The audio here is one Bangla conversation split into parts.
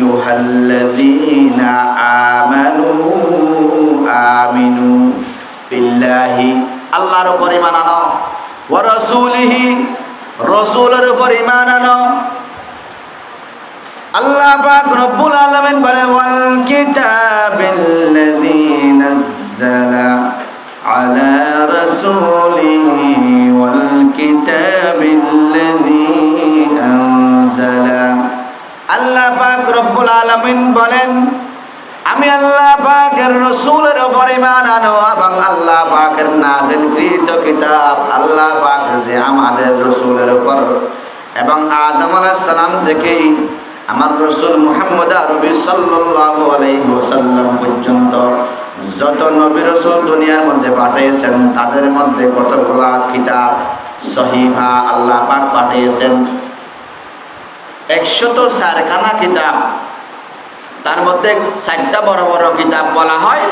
আইয়ুহাল্লাযীনা আমানু আমিনু বিল্লাহি আল্লাহর উপর ঈমান আনো, ওয়া রাসূলিহি রাসূলের উপর ঈমান আনো। আল্লাহ পাক রব্বুল আলামিন বলেন ওয়াল কিতাবিল্লাযী নাযালা আলা রাসূলিহি ওয়াল কিতাবিল্লাযী আনজালা। আল্লাহ পাক রব্বুল আলামিন বলেন আমি আল্লাহ পাকের রাসূলের উপর ঈমান আনো এবং আল্লাহ পাকের নাযিলকৃত কিতাব আল্লাহ পাক যে আমাদের রাসূলের উপর এবং আদম আলাইহিস সালাম থেকে আমার রাসূল মুহাম্মদ আরবি সাল্লাল্লাহু আলাইহি ওয়াসাল্লাম পর্যন্ত যত নবী রাসূল দুনিয়ার মধ্যে পাঠিয়েছেন তাদের মধ্যে কতগুলা কিতাব সহিফা আল্লাহ পাক পাঠিয়েছেন 104 খানা কিতাব। তার মধ্যে 4টা বড় বড় কিতাব বলা হয়,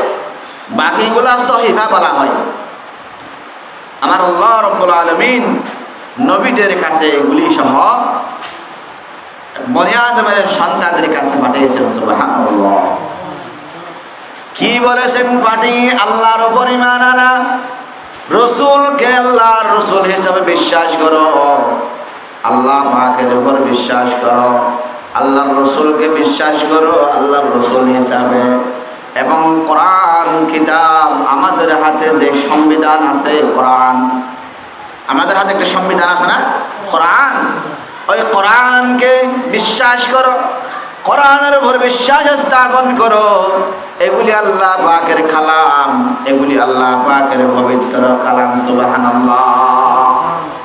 বাকিগুলা সহিফা বলা হয়। আমার আল্লাহ রাব্বুল আলামিন নবীদের কাছে এগুলি সহ বনি আদমের সন্তানদের কাছে পাঠিয়েছেন। সুবহানাল্লাহ। কি বলেছেন? পাঠি আল্লাহর উপর ঈমান আনা, রাসূলকে আল্লাহর রাসূল হিসেবে বিশ্বাস করো, আল্লাহ পাকের উপর বিশ্বাস করো, আল্লাহর রাসূলকে বিশ্বাস করো আল্লাহর রাসূল হিসাবে, এবং কোরআন কিতাব আমাদের হাতে যে সংবিধান আছে, কোরআন আমাদের হাতে একটা সংবিধান আছে না, কোরআন, ওই কোরআনকে বিশ্বাস করো, কোরআনের উপর বিশ্বাস স্থাপন করো। এগুলি আল্লাহ পাকের কালাম, এগুলি আল্লাহ পাকের পবিত্র কালাম। সুবহানাল্লাহ।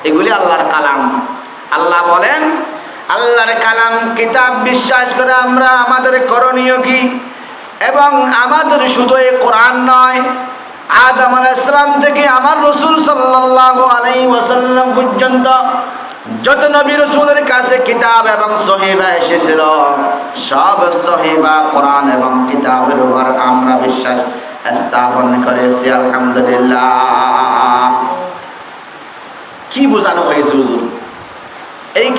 এগুলি আল্লাহর কালাম। আল্লাহ বলেন আল্লাহর কালাম কিতাব বিশ্বাস করে আমরা আমাদের করণীয় কি, এবং আমাদের শুধু এই কোরআন নয়, আদম আলাইহিস সালাম থেকে আমার রাসূল সাল্লাল্লাহু আলাইহি ওয়াসাল্লাম পর্যন্ত যত নবী রাসূলের কাছে কিতাব এবং সহিফা এসেছিল সব সহিফা কোরআন এবং কিতাবের উপর আমরা বিশ্বাস স্থাপন করেছি। আলহামদুলিল্লাহ। কি বোঝানো হয়েছে হুজুর? এই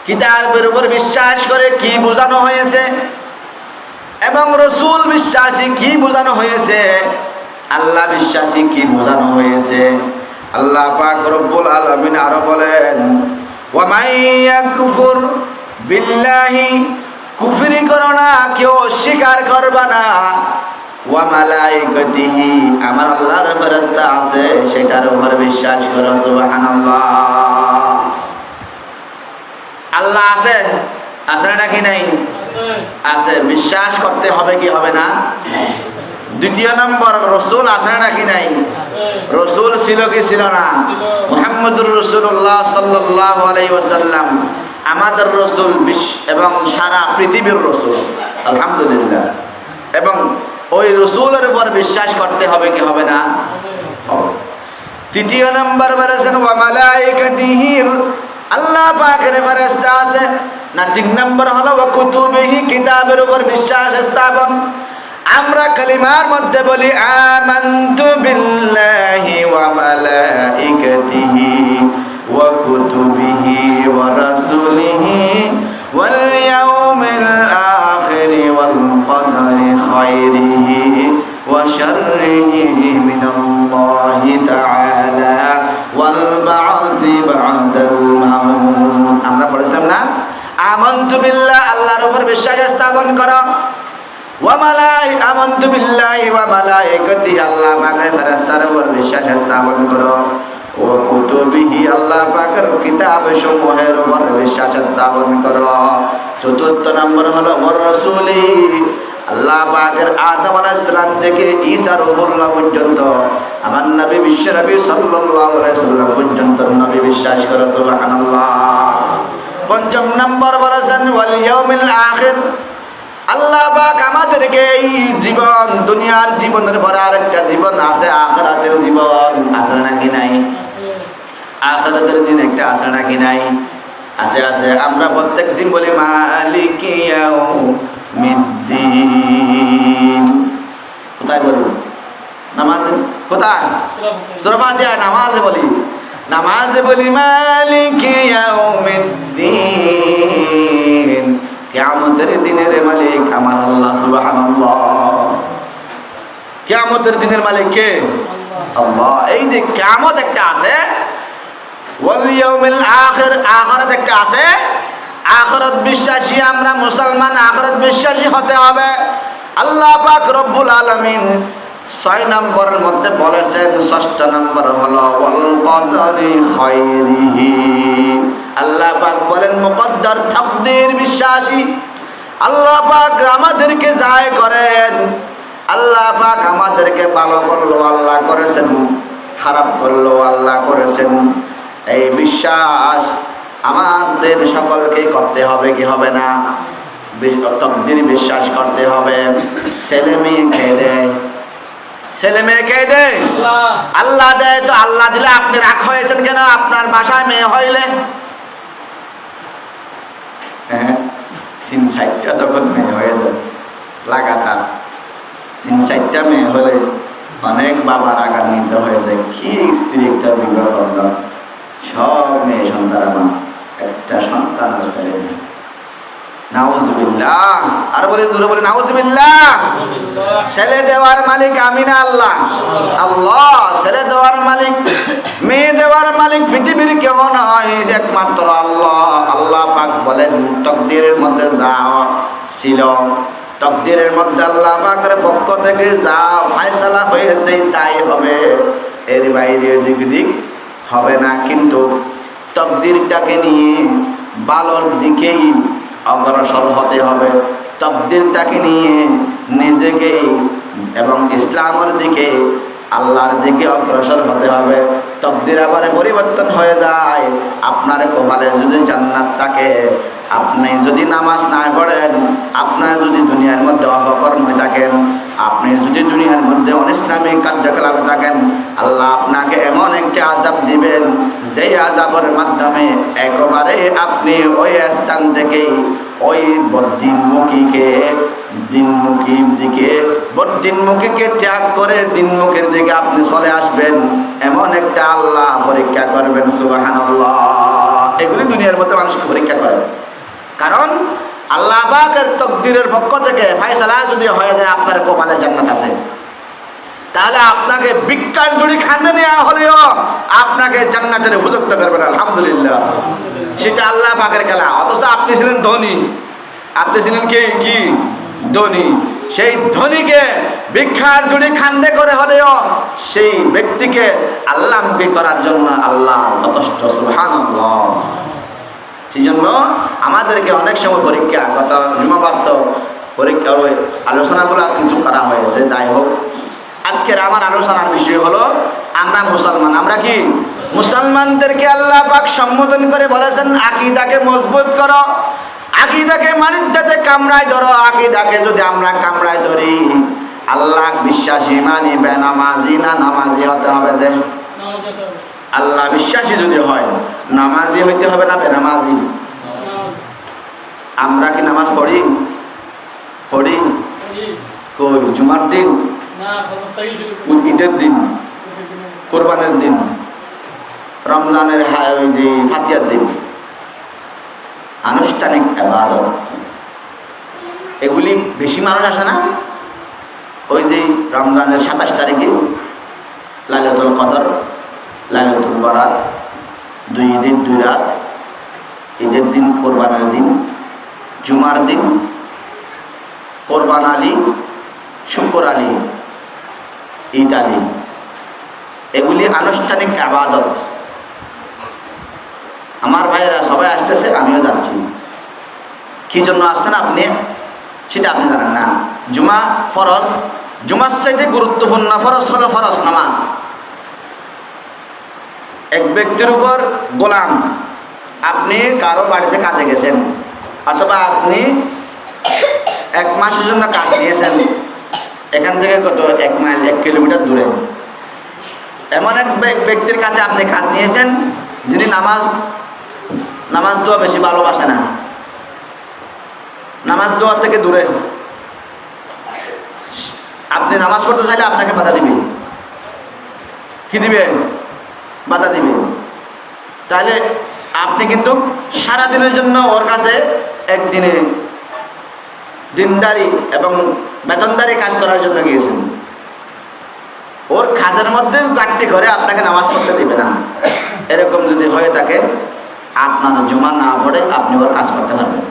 কিতাবের উপর বিশ্বাস করে কি বোঝানো হয়েছে, এবং রাসূল বিশ্বাসী কি বোঝানো হয়েছে, আল্লাহ বিশ্বাসী কি বোঝানো হয়েছে? আল্লাহ পাক রব্বুল আলামিন আরো বলেন ওয়া মাইয়াকুফুর বিল্লাহি, কুফরি করো না, কেউ অস্বীকার করবা না, ওয়া মালাইকাতিহি, আমার আল্লাহর ফেরেশতা আছে সেটার উপর বিশ্বাস করো। সুবহানাল্লাহ। আল্লাহ আছে, আছে নাকি নাই? আছে। বিশ্বাস করতে হবে কি হবে না? দ্বিতীয় নম্বর, রাসূল আছে নাকি নাই? রাসূল ছিল কি ছিল না? মুহাম্মদুর রাসূলুল্লাহ সাল্লাল্লাহু আলাইহি ওয়াসাল্লাম আমাদের রাসূল এবং সারা পৃথিবীর রাসূল। আলহামদুলিল্লাহ। এবং ওই রাসূলের উপর বিশ্বাস করতে হবে কি হবে না? তৃতীয় নম্বর বলেছেন ওয়া মালাইকাতিহি, আল্লাহ পাকের ফেরেশতা আছে না। 3 নম্বর হলো ওয়া কুতুবিহি, কিতাবের উপর বিশ্বাস স্থাপন। আমরা কালিমার মধ্যে বলি আমানতু বিল্লাহি ওয়া মালাইকাতিহি ওয়া কুতুবিহি ওয়া রাসূলিহি ওয়াল ইয়াউমিল আখির ওয়াল কদরি খায়রিহি ওয়া শাররিহি মিনাল্লাহি তাআলা ওয়াল বা'সি বা'দাল মাউত। আমরা পড়েছিলাম না, আমানতু বিল্লাহ, আল্লাহর উপর বিশ্বাস স্থাপন করো, আমানতু বিল্লাহি ওয়া মালাইকাতিহি, আল্লাহ পাকের ফেরেশতার উপর বিশ্বাস স্থাপন করো, ওয়া কুতুবিহি, আল্লাহ পাকের কিতাব সমূহের উপর বিশ্বাস স্থাপন করো। চতুর্থ নম্বর হলো ওয়া রাসূলি, আল্লাহ পাকের আদম আলাইহিস সালাম থেকে ঈসা রূহুল্লাহ পর্যন্ত আমার নবী বিশ্ব নবী সাল্লাল্লাহু আলাইহি ওয়াসাল্লাম পর্যন্ত নবী বিশ্বাস করো। সুবহানাল্লাহ। পঞ্চম নম্বর বলেছেন ওয়াল ইয়াউমিল আখির, আল্লাহ পাক আমাদেরকে এই জীবন, দুনিয়ার জীবনের পর আরেকটা জীবন আছে, আখিরাতের জীবন আছে নাকি নাই? আখিরাতের দিন একটা আছে নাকি নাই? আছে, আছে। আমরা প্রত্যেক দিন বলি মালিকি ইয়াউমিদ্দিন। কোথায় বলি? নামাজে। কোথায়? সূরা ফাতিহা। নামাজে বলি, নামাজে বলি মালিকি ইয়াউমিদ্দিন, কিয়ামতের দিনের মালিক আমার আল্লাহ সুবহানাল্লাহ। কিয়ামতের দিনের মালিক কে? আল্লাহ। এই যে কিয়ামত একটা আছে, ওয়াল ইয়াউমিল আখির, আখিরাত একটা আছে। আখিরাত বিশ্বাসী আমরা মুসলমান, আখিরাত বিশ্বাসী হতে হবে। আল্লাহ পাক রব্বুল আলামিন 6 নম্বরের মধ্যে বলেছেন, 6ষ্ঠ নম্বর হলো ওয়াল কদরি খায়রিহি। আল্লাহ পাক বলেন মুকদ্দার তাকদীর বিশ্বাসী। আল্লাহ পাক আমাদেরকে যাই করেন, আল্লাহ পাক আমাদেরকে ভালো করলো আল্লাহ করেছেন, খারাপ করলো আল্লাহ করেছেন। এই বিশ্বাস আমাদের সকলকে করতে হবে কি হবে না? তাকদীর বিশ্বাস করতে হবে। ছেলে মেয়ে খেয়ে দেয়, ছেলে মেয়ে কে দেয়? আল্লাহ দেয়। তো আল্লাহ দিলে আপনি রাগ হয়েছেন কেন? আপনার বাসায় মেয়ে হইলে 3-4টা যখন মেয়ে হয়ে যায় লাগাতার, 3-4টা মেয়ে হলে অনেক বাবার রাগান্বিত হয়ে যায়। কি স্ত্রী একটা বিবাহ করলো, সব মেয়ে সন্তান আমার, একটা সন্তান ছেলে নেই। নাউজুবিল্লাহ। আর বলি জোরে বলি নাউজুবিল্লাহ। ছেলে দেওয়ার মালিক আমি না আল্লাহ? আল্লাহ ছেলে দেওয়ার মালিক, মেয়ে দেওয়ার মালিক পৃথিবীর কেউ নয়, একমাত্র আল্লাহ। আল্লাহ পাক বলেন তাকদীরের মধ্যে যা ছিল, তাকদীরের মধ্যে আল্লাহ পাকের পক্ষ থেকে যা ফয়সালা হয়েছে তাই হবে, এর বাইরে দিক হবে না। কিন্তু তাকদীরটাকে নিয়ে ভালোর দিকেই অগ্রসর হতে হবে। তাকদীরটাকে নিয়ে নিজেকে এবং ইসলামের দিকে, আল্লাহর দিকে অগ্রসর হতে হবে। তাকদীর আবার পরিবর্তন হয়ে যায়। আপনার কপালে যদি জান্নাত থাকে, আপনি যদি নামাজ না পড়েন, আপনার যদি দুনিয়ার মধ্যে অপকর্মে থাকেন, আপনি যদি দুনিয়ার মধ্যে অনিসলামিক কার্যকলাপে থাকেন, আল্লাহ আপনাকে এমন একটি আযাব দিবেন, যেই আযাবের মাধ্যমে একেবারে আপনি ওই স্থান থেকে ওই বদ্দিনমুখীকে বদ্দিনমুখীকে ত্যাগ করে দিনমুখের দিকে আপনি চলে আসবেন। এমন একটা আল্লাহ পরীক্ষা করবেন। সুবহানাল্লাহ। এগুলি দুনিয়ার মধ্যে মানুষকে পরীক্ষা করে, কারণ আল্লাহ পাকের তাকদীরের পক্ষ থেকে ফয়সালা যদি হয়ে যায় আপনার কপালে জান্নাত আছে, তাহলে আপনাকে ভিক্ষার জুড়ি খান্দে নেওয়া হলেও আপনাকে জান্নাতের উপযুক্ত করবেন। আলহামদুলিল্লাহ। সেটা আল্লাহ পাকের খেলা। অথচ আপনি ছিলেন ধনী, আপনি ছিলেন কি ধনী। সেই ধনীকে ভিক্ষার জুড়ি খান্দে করে হলেও সেই ব্যক্তিকে আল্লাহমুখী করার জন্য আল্লাহ যথেষ্ট। সুবহানাল্লাহ। সেই জন্য আমাদেরকে অনেক সময় পরীক্ষা, গত জুমাবার তো পরীক্ষা ওই আলোচনাগুলো কিছু করা হয়েছে। যাই হোক, আজকের আমার আলোচনার বিষয় হলো আমরা মুসলমান। আমরা কি মুসলমানদেরকে আল্লাহ পাক সম্বোধন করে বলেছেন আকীদাকে মজবুত করো, আকীদাকে মানিদ্দাতে কামড়ায় ধরো। আকীদাকে যদি আমরা কামড়ায় ধরি, আল্লাহ বিশ্বাসী মানি বেনামাজি না নামাজি হতে হবে? যে আল্লাহ বিশ্বাসী যদি হয়, নামাজি হইতে হবে না বেনামাজি? আমরা কি নামাজ পড়ি? কই? জুমার দিন, ঈদের দিন, কোরবানের দিন, রমজানের ওই যে ফাতিহার দিন, আনুষ্ঠানিক ইবাদত। এগুলি বেশি মানুষ আসে না? ওই যে রমজানের 27 তারিখে লাইলাতুল কদর, লাইলাতুল বারাত, 2 ঈদের 2 রাত, ঈদের দিন, কোরবানের দিন, জুমার দিন, কোরবান আলী, শুকর আলী, ঈদ আলী, এগুলি আনুষ্ঠানিক ইবাদত। আমার ভাইয়েরা সবাই আসতেছে, আমিও যাচ্ছি। কি জন্য আসছেন আপনি সেটা আপনি জানেন না। জুমা ফরজ, জুমার চাইতে গুরুত্বপূর্ণ ফরজ হলো ফরজ নামাজ। এক ব্যক্তির উপর গোলাম, আপনি কারো বাড়িতে কাজে গেছেন, অথবা আপনি 1 মাসের জন্য কাজ নিয়েছেন, এখান থেকে কত 1 মাইল 1 কিলোমিটার দূরে এমন এক ব্যক্তির কাছে আপনি কাজ নিয়েছেন, যিনি নামাজ দোয়া বেশি ভালোবাসে না, নামাজ দোয়া থেকে দূরে। আপনি নামাজ পড়তে চাইলে আপনাকে বাধা দিবে। কি দিবে? বাধা দিবে। তাহলে আপনি কিন্তু সারাদিনের জন্য ওর কাছে একদিনে দিনদারি এবং বেতনদারি কাজ করার জন্য গিয়েছেন, ওর কাজের মধ্যে গাট্টি করে আপনাকে নামাজ পড়তে দিবে না, এরকম যদি হয়ে থাকে আপনার জমা না পড়ে আপনি ওর কাজ করতে পারবেন।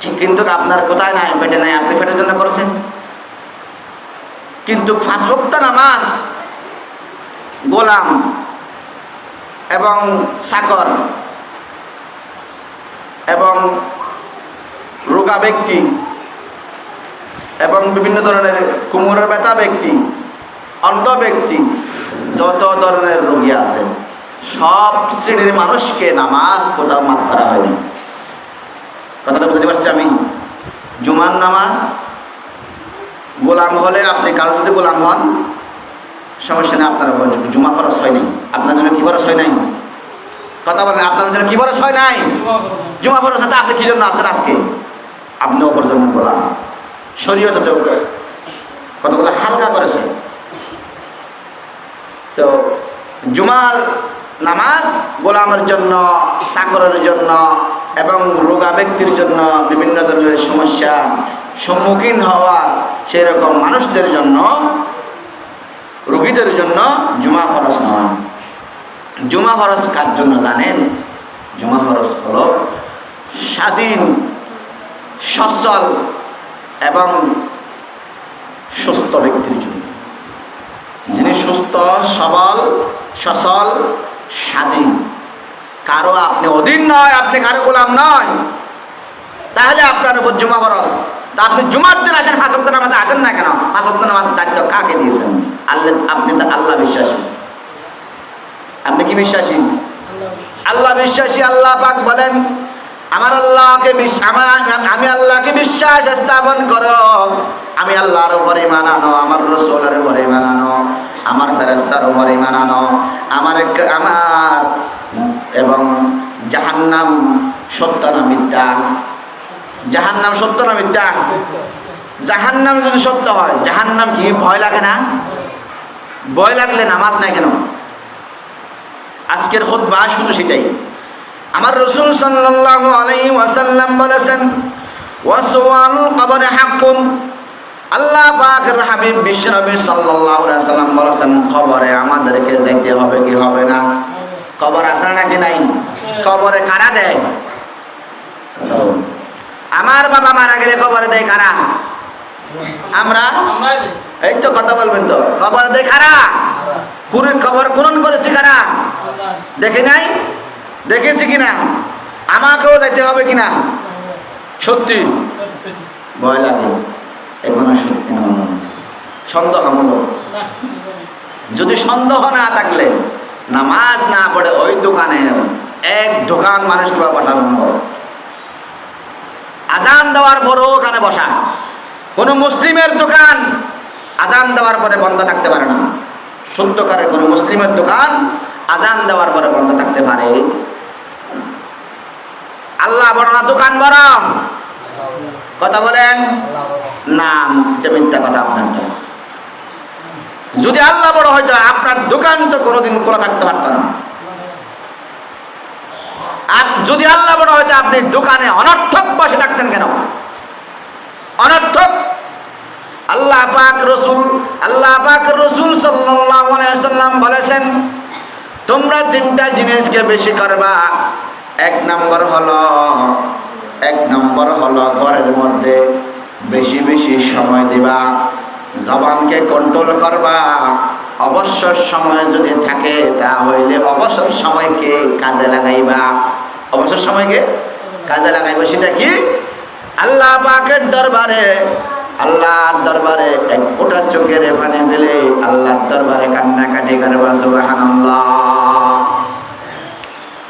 ঠিক, কিন্তু আপনার কোথায় নাই, পেটে নাই, আপনি পেটের জন্য করেছেন। কিন্তু 5 ওয়াক্ত নামাজ গোলাম এবং চাকর এবং রোগা ব্যক্তি এবং বিভিন্ন ধরনের কোমরের ব্যথা ব্যক্তি, অন্ধ ব্যক্তি, যত ধরনের রোগী আছে সব শ্রেণীর মানুষকে নামাজ কোথাও মাফ করা হয়নি। কথাটা বুঝতে পারছি আমি? জুমার নামাজ গোলাম হলে, আপনি কারো যদি গোলাম হন সমস্যা নেই, আপনার জুমা খরচ হয় নাই, আপনার জন্য কি খরচ হয় নাই? কথা বলেন, আপনার জন্য কি খরচ হয় নাই? জুমা খরচ আছে। আপনি কি জন্য আছেন আজকে? আপনি অপর জন্য গোলাম। শরীয়ত কতগুলো হালকা করেছে। তো জুমার নামাজ গোলামের জন্য, চাকরের জন্য এবং রোগা ব্যক্তির জন্য, বিভিন্ন ধরনের সমস্যা সম্মুখীন হওয়া সেই রকম মানুষদের জন্য, রোগীদের জন্য জুমা ফরজ নয়। জুমা ফরজ কার জন্য জানেন? জুমা ফরজ হলো স্বাধীন, সচ্ছল এবং সুস্থ ব্যক্তির জন্য। যিনি সুস্থ, সবল, সচল, স্বাধীন, কারো আপনি অধীন নয়, আপনি কারো গোলাম নয়, তাহলে আপনার উপর জুমা ফরজ। তা আপনি জুমার দিন আসেন, 5 ওয়াক্ত নামাজে আসেন না কেন? 5 ওয়াক্ত নামাজ দায়িত্ব কাকে দিয়েছেন? আল্লাহ। আপনি তো আল্লাহ বিশ্বাসী। আপনি কি বিশ্বাসী? আল্লাহ বিশ্বাসী। আল্লাহ পাক বলেন, আমার আল্লাহকে আমি আল্লাহকে বিশ্বাস স্থাপন করো, আমি আল্লাহর উপর ঈমান আনো, আমার রাসূলের উপর ঈমান আনো, আমার ফেরেশতার উপর ঈমান আনো, আমার এবং জাহান্নাম সত্য না মিথ্যা? জাহান্নাম সত্য না মিথ্যা? জাহান্নাম যদি সত্য হয়, জাহান্নাম কি ভয় লাগে না? ভয় লাগলে নামাজ নাই কেন? আজকের খুতবা শুধু সেটাই। আমার রাসূল সাল্লাল্লাহু আলাইহি ওয়াসাল্লাম বলেছেন, ওয়াসওয়ালুল কবরি হাক্কুন। আল্লাহ পাকের হাবিব বিশ্বনবী সাল্লাল্লাহু আলাইহি ওয়াসাল্লাম বলেছেন, কবরে আমাদেরকে যাইতে হবে কি হবে না? কবর আছে নাকি নাই? কবরে কারা দেয়? আমার বাবা মারা গেলে কবরে দেয় কারা? আমরা। এই তো কথা বলবেন তো, কবরে দেয় কারা? কবর খনন করেছি কারা? দেখি নাই? দেখেছি কিনা? আমাকেও যাইতে হবে কিনা? সত্যি ভয় লাগে, এখনো সত্যি নয়, সন্দেহমূলক। যদি সন্দেহ না থাকলে নামাজ না পড়ে ওই দোকানে, এক দোকান মানুষ কিভাবে বসা সম্ভব? আজান দেওয়ার পরও ওখানে বসা। কোনো মুসলিমের দোকান আজান দেওয়ার পরে বন্ধ থাকতে পারে না। সত্যকারের কোনো মুসলিমের দোকান আজান দেওয়ার পরে বন্ধ থাকতে পারে? আল্লাহ বড় না দোকান বড়? কথা বলেন না, মিথ্যা কথা আপনারটা। যদি আল্লাহ বড় হয়তো আপনার দোকান তো কোনোদিন খোলা থাকতে পারত না। আর যদি আল্লাহ বড় হয়তো আপনি দোকানে অনর্থক বসে থাকছেন কেন? অনর্থক। আল্লাহ পাক রসুল সাল্লাল্লাহু আলাইহি ওয়াসাল্লাম বলেছেন, তোমরা 3টা জিনিসকে বেশি করবা। এক নম্বর হলো ঘরের মধ্যে বেশি বেশি সময় দিবা, জবানকে কন্ট্রোল করবা। অবসর সময় যদি থাকে তাহলে অবসর সময়কে কাজে লাগাইবা। অবসর সময়কে কাজে লাগাইবা। সেটা কি? আল্লাহ পাকের দরবারে, আল্লাহর দরবারে এক ফোঁটা চোখের পানি ফেলে আল্লাহর দরবারে কান্নাকাটি করবা। সুবহানাল্লাহ।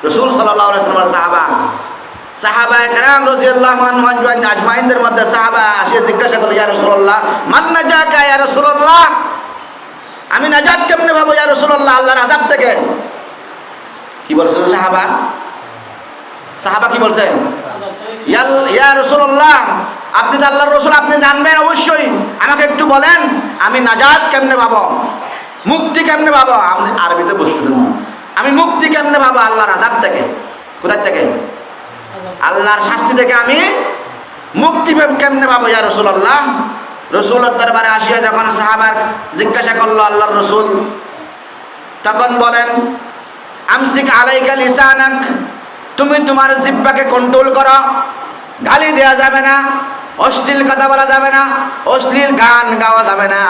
রাসূল সাল্লাল্লাহু আলাইহি ওয়াসাল্লাম সাহাবায়ে কেরাম রাদিয়াল্লাহু আনহুম আজমাইনদের মধ্যে সাহাবা এসে জিজ্ঞাসা করল, ইয়া রাসূলুল্লাহ মান নাজাকা ইয়া রাসূলুল্লাহ, আমি নাজাত কেমনে পাবো ইয়া রাসূলুল্লাহ আল্লাহর আযাব থেকে? কি বলছেন সাহাবা কি বলছেন? ইয়া রাসূলুল্লাহ, আপনি তো আল্লাহর রাসূল, আপনি জানবেন অবশ্যই, আমাকে একটু বলেন আমি নাজাত কেমনে পাবো, মুক্তি কেমনে পাবো? আপনি আরবিতে বুঝতেছেন না। আমি মুক্তি কেমনে পাবো আল্লাহর আযাব থেকে? কোথা থেকে? আল্লাহর শাস্তি থেকে আমি মুক্তি কেমনে পাবো ইয়া রাসূলুল্লাহ? রাসূলের দরবারে আসিয়া যখন সাহাবা জিজ্ঞাসা করলো আল্লাহর রাসূল, তখন বলেন আমসিক আলাইকা লিসানাক, তুমি তোমার জিহ্বাকে কন্ট্রোল করো, গালি দেয়া যাবে না, অশ্লীল কথা বলা যাবে না, অশ্লীল গান গাওয়া যাবে না,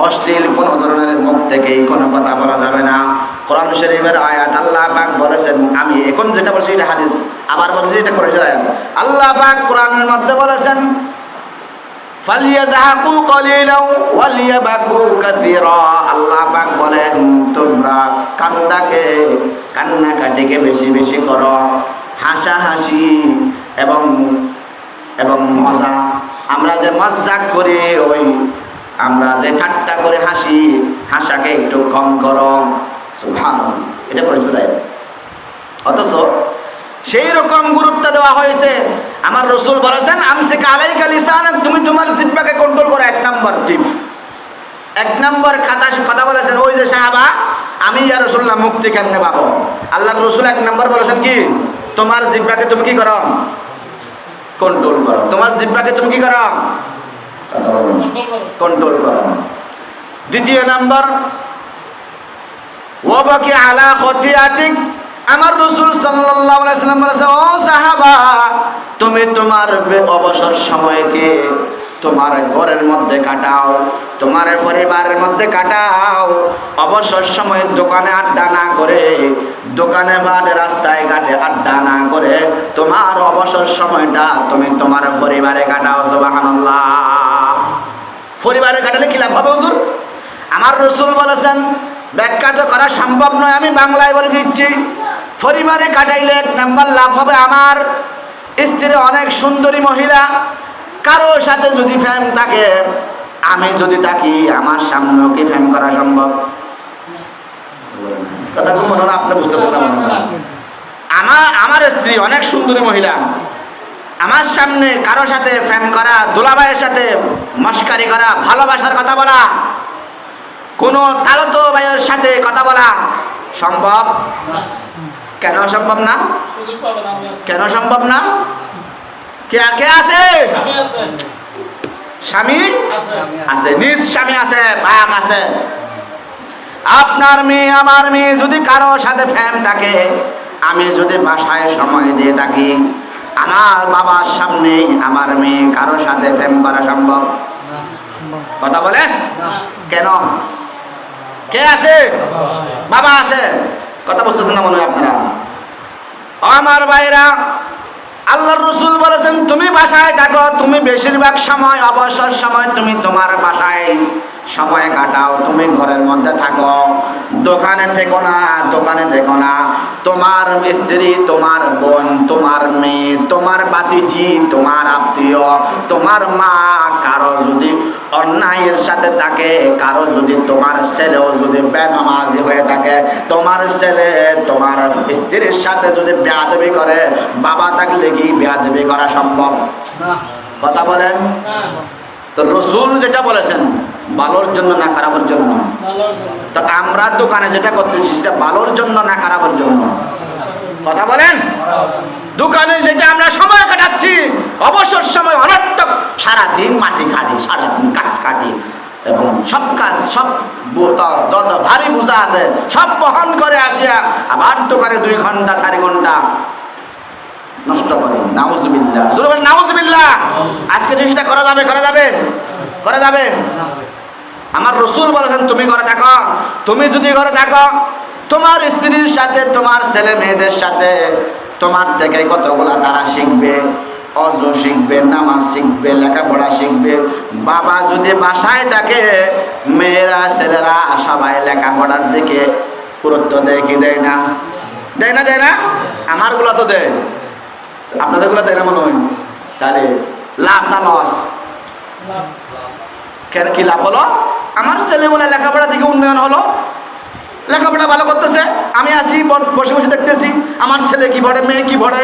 অশ্লীল কোন ধরনের মুখ থেকেই কোনো কথা বলা যাবে না। কোরআন শরীফের আয়াত আল্লাহ পাক বলেছেন, আমি এখন যেটা বলছি এটা হাদিস, আবার বলছি এটা কোরআনের আয়াত। আল্লাহ পাক কোরআনের মধ্যে বলেছেন ফালিয়াযহাকু কলিলাও ওয়ালিয়াবাকু কাসীরা। আল্লাহ পাক বলেন তোমরা কান্নাকাটিকে বেশি বেশি করো, হাসাহাসি এবং এবং মজা, আমরা যে মজাক করি, ওই আমরা যে ঠাট্টা করে হাসি, হাসাকে একটু কম করো। সুবহানাল্লাহ, এটা করেছিল। অথচ সেই রকম গুরুত্ব দেওয়া হয়েছে। আমার রাসূল বলেছেন আমসিকা আলাইকা লিসানাক, তুমি তোমার জিহ্বাকে কন্ট্রোল করো। এক নম্বর টিপ, এক নম্বর কথা বলেছেন ওই যে সাহাবা, আমি ইয়া রাসূলুল্লাহ মুক্তি কেমনে পাবো? আল্লাহর রাসূল এক নম্বর বলেছেন কি, তোমার জিহ্বাকে তুমি কি করো? কন্ট্রোল করো। তোমার জিহ্বাকে তুমি কি করো? কন্ট্রোল করো। দ্বিতীয় নাম্বার ওয়াবাকি আলা খতিয়াতিক, আমার রাসূল সাল্লাল্লাহু আলাইহি ওয়াসাল্লাম বলেছেন ও সাহাবা, তুমি তোমার অবসর সময়কে তোমার ঘরের মধ্যে কাটাও, তোমার পরিবারের মধ্যে কাটাও। অবসর সময় দোকানে আড্ডা না করে, দোকানে বাদে রাস্তায় ঘাটে আড্ডা না করে, তোমার অবসর সময়টা তুমি তোমার পরিবারে কাটাও। সুবহানাল্লাহ। পরিবারে কাটালে কি লাভ হবে হুজুর? আমার রাসূল বলেছেন, ব্যাখ্যা তো করা সম্ভব নয়, আমি বাংলায় বলে দিচ্ছি। পরিবারে কাটাইলে এক নাম্বার লাভ হবে, আমার স্ত্রী অনেক সুন্দরী মহিলা, কারো সাথে যদি প্রেম থাকে, আমি যদি থাকি, আমার সামনেও কি প্রেম করা সম্ভব? কথা মনে হয় আপনি বুঝতেছেন না। আমার স্ত্রী অনেক সুন্দরী মহিলা, আমার সামনে কারো সাথে প্রেম করা, দুলাভাইয়ের সাথে মস্কারি করা, ভালোবাসার কথা বলা, কোনো তালতো ভাইয়ের সাথে কথা বলা সম্ভব? কেন সম্ভব না? কেন সম্ভব না? কে কে আছে? স্বামী আছে, নিজ স্বামী আছে, ভাগ আছে। আপনার মেয়ে আমার মেয়ে যদি কারো সাথে প্রেম থাকে, আমি যদি বাসায় সময় দিয়ে থাকি, আমার বাবার সামনে আমার মেয়ে কারো সাথে প্রেম করা সম্ভব? কথা বলেন কেন? কে আছে? বাবা আছে। কথা বুঝতেছেন না মনে হয় আপনারা? আমার ভাইরা, আল্লাহর রাসূল বলেছেন তুমি বাসায় থাকো, তুমি বেশিরভাগ সময় অবসর সময় তুমি তোমার বাসায় সময় কাটাও, তুমি ঘরের মধ্যে থাকো, দোকানে থেকো না, দোকানে থেকো না। তোমার স্ত্রী, তোমার বোন, তোমার মেয়ে, তোমার ভাতিজি, তোমার আত্মীয়, তোমার মা কারো যদি অন্যায়ের সাথে থাকে, কারো যদি তোমার ছেলেও যদি বেনামাজি হয়ে থাকে, তোমার ছেলে তোমার স্ত্রীর সাথে যদি বেয়াদবি করে, বাবা থাকলে কি বেয়াদবি করা সম্ভব? কথা বলেন। তো রাসূল যেটা বলেছেন ভালোর জন্য না খারাপের জন্য? তো আমরা দোকানে যেটা করতেছি সেটা ভালোর জন্য না খারাপের জন্য? কথা বলেন। দোকানে যেটা আমরা সময় কাটাচ্ছি, অবসর সময় অনর্থক, সারাদিন মাটি কাটি, সারাদিন কাজ কাটি, এবং সব কাজ, সব যত ভারী বোঝা আছে সব বহন করে আসিয়া আবার দোকানে 2 ঘন্টা 4 ঘন্টা নষ্ট করে। নাউজুবিল্লাহ, জোরে বলেন নাউজুবিল্লাহ। আজকে যেটা করা যাবে, করা যাবে, করা যাবে। আমার রাসূল বলেছেন তুমি ঘরে থাকো, তুমি যদি ঘরে থাকো, তোমার স্ত্রীর সাথে, তোমার ছেলে মেয়েদের সাথে তোমার থেকে কতগুলা তারা শিখবে, অজু শিখবে, নামাজ শিখবে, লেখাপড়া শিখবে। বাবা যদি বাসায় থাকে, মেয়েরা ছেলেরা সবাই লেখাপড়ার দিকে গুরুত্ব দেয় কি দেয় না? দেয় না? দেয় না? আমারগুলো তো দেয়, আপনাদেরগুলো দেয় না মনে হয়। তাহলে লাভ না লস? কেন কি লাভ হলো? আমার ছেলেগুলো লেখাপড়ার দিকে উন্নয়ন হলো, লেখাপড়া ভালো করতেছে, আমি আসি বসে বসে দেখতেছি আমার ছেলে কি পড়ে, মেয়ে কি পড়ে,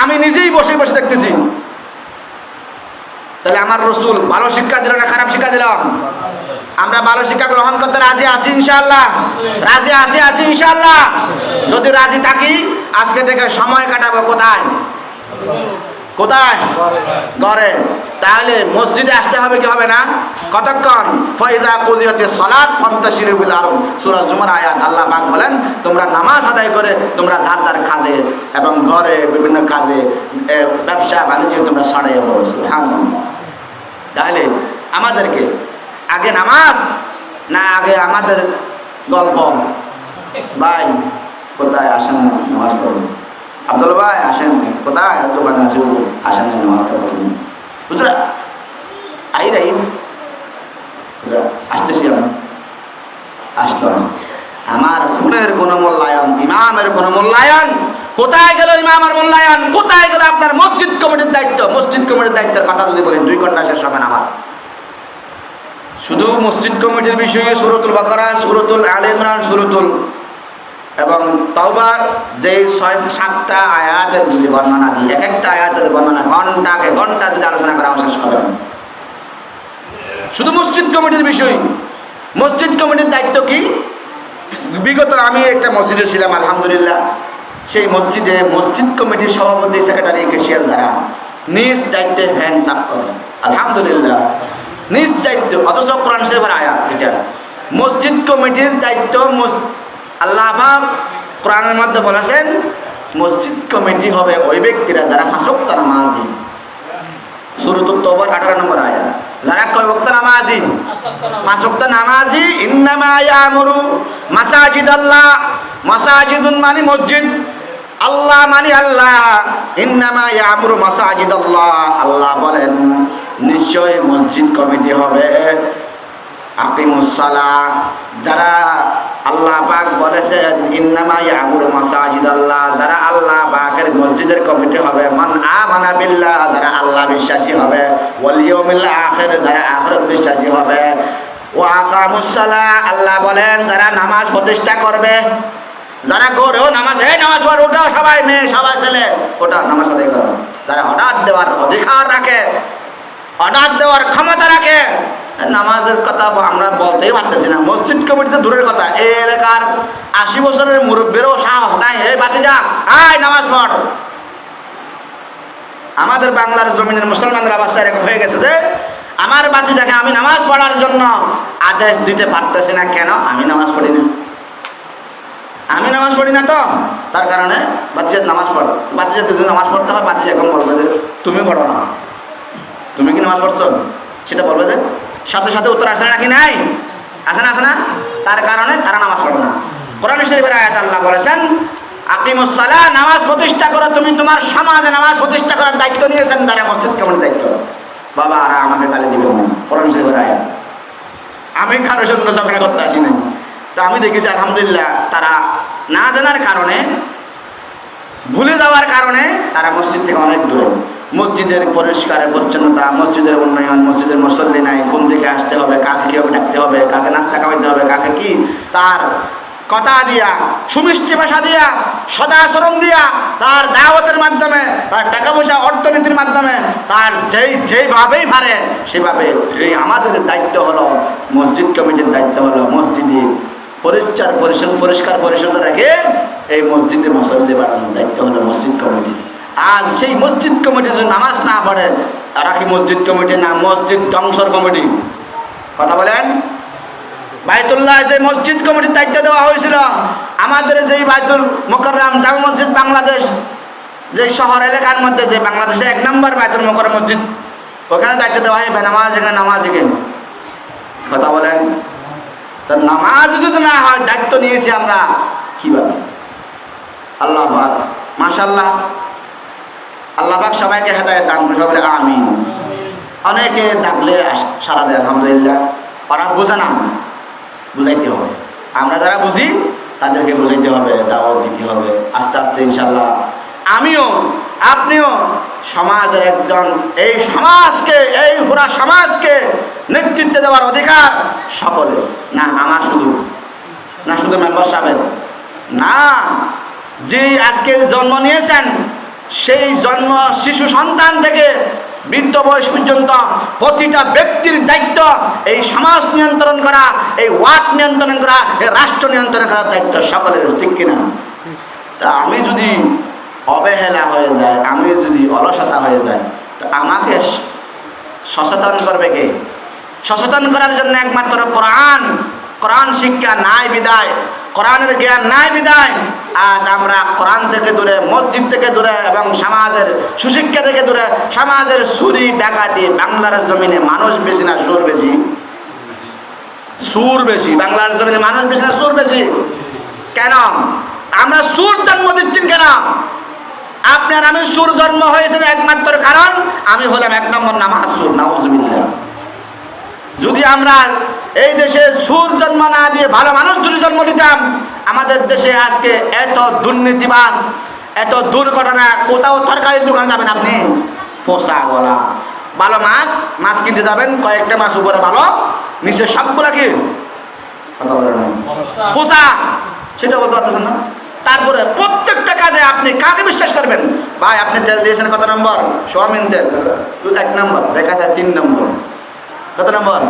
আমি নিজেই বসে বসে দেখতেছি। তাহলে আমার রাসূল ভালো শিক্ষা দিল না খারাপ শিক্ষা দিল? আমরা ভালো শিক্ষা গ্রহণ করতে রাজি আছি ইনশাআল্লাহ? রাজি আছি ইনশাআল্লাহ? যদি রাজি থাকি, আজকে থেকে সময় কাটাবো কোথায়? কোথায়? ঘরে। তাহলে মসজিদে আসতে হবে কি হবে না? কতক্ষণ? ফাইদা কুদিয়াতিস সালাত ফান্তাশিরু ফিল আরদ, সূরা জুমার আয়াত। আল্লাহ পাক বলেন তোমরা নামাজ আদায় করে তোমরা যার কাজে এবং ঘরে বিভিন্ন কাজে ব্যবসা বাণিজ্যে তোমরা ছড়িয়ে পড়ো। সুবহানাল্লাহ। তাহলে আমাদেরকে আগে নামাজ না আগে আমাদের গল্প? ভাই কোথায় আসেন না নামাজ পড়ুন? আব্দুল ভাই আসেন, কোথায়? দোকানে আছে, আসেন না নামাজটা পড়ুন। বুঝলা আই রাই আসতেছি আমি, আসলো না। আমার ফোনের কোনো মূল্যায়ন, ইমামের কোনো মূল্যায়ন, কোথায় গেল ইমামের মূল্যায়ন? কোথায় গেল আপনার মসজিদ কমিটির দায়িত্ব? মসজিদ কমিটির দায়িত্বের কথা যদি বলেন 2 ঘন্টা শেষ হবে না আমার। শুধু মসজিদ কমিটির বিষয়ে সূরাতুল বাকারা, সূরাতুল আলে ইমরান, সূরাতুল এবং তাওবার যে 6-7টা আয়াতের যদি বর্ণনা দিই, এক একটা আয়াতের বর্ণনা ঘন্টা যদি আলোচনা করা শেষ হবে না। শুধু মসজিদ কমিটির বিষয়। মসজিদ কমিটির দায়িত্ব কি? বিগত আমি একটা মসজিদে ছিলাম আলহামদুলিল্লাহ। সেই মসজিদে মসজিদ কমিটির সভাপতি, সেক্রেটারি, ক্যাশিয়ার দ্বারা নিজ দায়িত্বে ফ্যান সাফ করে আলহামদুলিল্লাহ, নিজ দায়িত্ব। অথচ কোরআন শরীফের আয়াত এটা মসজিদ কমিটির দায়িত্ব। আল্লাহ পাক কোরআনের মধ্যে বলেছেন মসজিদ কমিটি হবে ওই ব্যক্তিরা যারা 5 ওয়াক্ত নামাজি। সূরাতুত তাওবার 18 নম্বর আয়াত। যারা কয় ওয়াক্ত নামাজি? 5 ওয়াক্ত নামাজি। ইন্নামা ইয়ামুরু মাসাজিদাল্লাহ, মাসাজিদুন মানে মসজিদ, আল্লাহ মানে আল্লাহ। ইন্নামা ইয়ামুরু মাসাজিদাল্লাহ, আল্লাহ বলেন নিশ্চয় মসজিদ কমিটি হবে আকিমুস সালাহ। যারা আল্লাহ পাক বলেছেন ইন্নামা ইয়ামুরু মাসাজিদাল্লাহ, যারা আল্লাহ পাকের মসজিদের কমিটি হবে মান আমানা বিল্লাহ, যারা আল্লাহ বিশ্বাসী হবে, ওয়াল ইয়াউমিল আখির, যারা আখিরাত বিশ্বাসী হবে, ওয়া আকামুস সালাহ, আল্লাহ বলেন যারা নামাজ প্রতিষ্ঠা করবে। যারা গড়েও নামাজ, এই নামাজ পড়ো, ওটা সবাই মেয়ে সবাই ছেলে, ওটা নামাজ আদায় করো। যারা অর্ডার দেওয়ার অধিকার রাখে, অর্ডার দেওয়ার ক্ষমতা রাখে, নামাজের কথা আমরা বলতেই পারতেছি না। মসজিদ কমিটিতে দূরের কথা, এই এলাকার 80 বছরের মুরব্বীরও সাহস নাই, এই বাতিজা আয় নামাজ পড়। আমাদের বাংলার জমিনের মুসলমানদের অবস্থা এরকম হয়ে গেছে যে আমার বাতিজাকে আমি নামাজ পড়ার জন্য আদেশ দিতে পারতেছি না। কেন? আমি নামাজ পড়ি না, আমি নামাজ পড়ি না, তো তার কারণে বাতিজা নামাজ পড়ো। বাতিজা যদি নামাজ পড়তে হয়, বাতিজা এখন বলবে যে তুমি পড়ো না, তুমি কি নামাজ পড়ছো, সেটা বলবে যে সাথে সাথে উত্তর আসে নাকি নাই? আসে না, আসে না? তার কারণে তারা নামাজ পড়ে না। কোরআন শরীফের আয়াত আল্লাহ বলেছেন আকিমুস সালাহ, নামাজ প্রতিষ্ঠা করো। তুমি তোমার সমাজে নামাজ প্রতিষ্ঠা করার দায়িত্ব নিয়েছেন তারা মসজিদ কমিটির দায়িত্ব। বাবা আর আমাকে গালি দিবেন না, কোরআন শরীফের আয়াত। আমি কারোর জন্য ঝগড়া করতে আসি নাই। তো আমি দেখেছি আলহামদুলিল্লাহ তারা না জানার কারণে, ভুলে যাওয়ার কারণে তারা মসজিদ থেকে অনেক দূরে। মসজিদের পরিষ্কার পরিচ্ছন্নতা, মসজিদের উন্নয়ন, মসজিদের মুসল্লি নাই, কোন দিকে আসতে হবে, কাকে কীভাবে ডাকতে হবে, কাকে নাস্তা খাওয়াইতে হবে, কাকে কি, তার কথা দিয়া, সুমিষ্টি ভাষা দিয়া, সদাচরণ দিয়া, তার দাওয়াতের মাধ্যমে, তার টাকা পয়সা অর্থনীতির মাধ্যমে, তার যেইভাবেই পারে সেভাবে। এই আমাদের দায়িত্ব হলো, মসজিদ কমিটির দায়িত্ব হলো মসজিদে পরিষ্কার পরিচ্ছন্ন রেখে এই মসজিদে মুসল্লি বাড়ানোর দায়িত্ব হলো মসজিদ কমিটির। আজ সেই মসজিদ কমিটি যদি নামাজ না পড়ে, তারা কি মসজিদ কমিটি না মসজিদ ধ্বংসর কমিটি? কথা বলেন। বাইতুল্লাহ যে মসজিদ কমিটির দায়িত্ব দেওয়া হয়েছিল, আমাদের যেই বাইতুল মোকাররম জামে মসজিদ বাংলাদেশ, যে শহর এলাকার মধ্যে যে বাংলাদেশে 1 নম্বর বাইতুল মোকাররম মসজিদ, ওখানে দায়িত্ব দেওয়া হয় বেনামাজ, এখানে নামাজিকে। কথা বলেন। তা নামাজ যদি না হয়, দায়িত্ব নিয়েছি আমরা কিভাবে? আল্লাহ পাক মাশাআল্লাহ, আল্লাহ পাক সবাইকে হেদায়েত দান করুন, সবাই আমিন। অনেকে ডাকলে সারা দেয় আলহামদুলিল্লাহ। ওরা বোঝে না, বুঝাইতে হবে। আমরা যারা বুঝি তাদেরকে বুঝাইতে হবে, দাওয়াত দিতে হবে। আস্তে আস্তে ইনশাল্লাহ আমিও আপনিও সমাজের একজন, এই সমাজকে, এই পুরা সমাজকে নেতৃত্ব দেওয়ার অধিকার সকলের। না আমার শুধু, না শুধু মেম্বার সাহেবের না, যে আজকে জন্ম নিয়েছেন সেই জন্ম শিশু সন্তান থেকে বৃদ্ধ বয়স পর্যন্ত প্রতিটা ব্যক্তির দায়িত্ব এই সমাজ নিয়ন্ত্রণ করা, এই ওয়ার্ড নিয়ন্ত্রণ করা, এই রাষ্ট্র নিয়ন্ত্রণ করার দায়িত্ব সকলের, ঠিক কিনা? তা আমি যদি অবহেলা হয়ে যায়, আমি যদি অলসতা হয়ে যায়, তো আমাকে সচেতন করবে কে? সচেতন করার জন্য একমাত্র কোরআন। কোরআন শিক্ষা নাই বিদায়, কোরআনের জ্ঞান নাই বিদায় আজ আমরা কোরআন থেকে দূরে, মসজিদ থেকে দূরে এবং সমাজের সুশিক্ষা থেকে দূরে, সমাজের চুরি ডাকাতি। বাংলার জমিনে মানুষ বেশি না সুর বেশি? সুর বেশি। বাংলার জমিনে মানুষ বেশি না সুর বেশি? কেন আমরা সুর জন্ম দিচ্ছেন কেন? আপনার আমি সুর জন্ম হয়েছে একমাত্র কারণ আমি হলাম 1 নম্বর নামাজ সুর। নাউজুবিল্লাহ। যদি আমরা এই দেশে সুর জন্ম না দিয়ে ভালো মানুষ যদি জন্ম দিতাম, আমাদের দেশে আজকে এত দুর্নীতিবাজ, এত দুর্ঘটনা। কোথাও তরকারির দোকানে যাবেন আপনি, ফোসা গলা। ভালো মাছ কিনতে যাবেন, কয়েকটা মাছ উপরে ভালো, নিচে সবগুলা কি কথা বলে না ফোসা, সেটা বলতে পারতেছেন না। তারপরে প্রত্যেকটা কাজে আপনি কাকে বিশ্বাস করবেন? ভাই আপনি তেল দিয়েছেন কত নম্বর? সোয়াবিন তেল 1 নম্বর, দেখা যায় 3 নম্বর। কত নম্বর?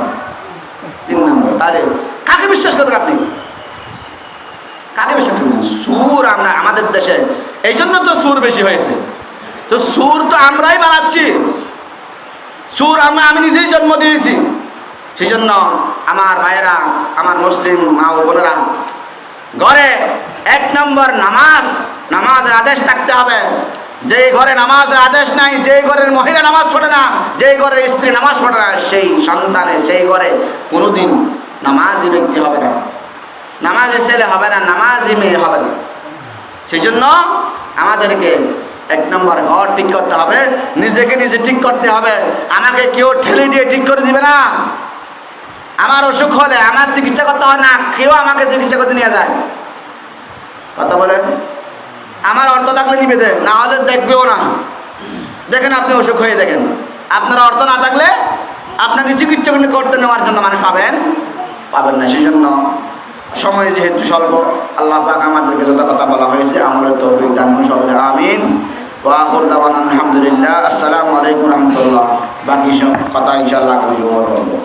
3 নম্বর। তাহলে কাকে বিশ্বাস করবেন আপনি? কাকে বিশ্বাস করবেন? সুর আমরা আমাদের দেশে, এই জন্য তো সুর বেশি হয়েছে। তো সুর তো আমরাই বানাচ্ছি, সুর আমি নিজেই জন্ম দিয়েছি। সেই জন্য আমার ভাইয়েরা, আমার মুসলিম মা ও বোনেরা, ঘরে 1 নম্বর নামাজের আদেশ থাকতে হবে। যেই ঘরে নামাজের আদেশ নাই, যেই ঘরের মহিলা নামাজ পড়ে না, যেই ঘরের স্ত্রী নামাজ পড়ে না, সেই সন্তানে, সেই ঘরে কোনোদিন নামাজি ব্যক্তি হবে না, নামাজি ছেলে হবে না, নামাজি মেয়ে হবে না। সেই জন্য আমাদেরকে 1 নম্বর ঘর ঠিক করতে হবে, নিজেকে নিজে ঠিক করতে হবে। আমাকে কেউ ঠেলে দিয়ে ঠিক করে দিবে না। আমার অসুখ হলে আমার চিকিৎসা করতে হয় না, কেউ আমাকে চিকিৎসা করতে নিয়ে যায়। কথা বলেন, আমার অর্থ থাকলে নিবে দে, না হলে দেখবেও না। দেখেন আপনি অসুখ হয়ে দেখেন, আপনার অর্থ না থাকলে আপনাকে চিকিৎসা করতে নেওয়ার জন্য মানুষ পাবেন না। সেই জন্য সময় যেহেতু স্বল্প, আল্লাহ পাক আমাদেরকে যত কথা বলা হয়েছে আমাদের তৌফিক দান করুন সকলে, আমিন। ওয়া আখিরু দাওয়ানা আলহামদুলিল্লাহ। আসসালামু আলাইকুম রহমতুল্লাহ। বাকি সব কথা ইনশাআল্লাহ আগামী জুমায় বলবো।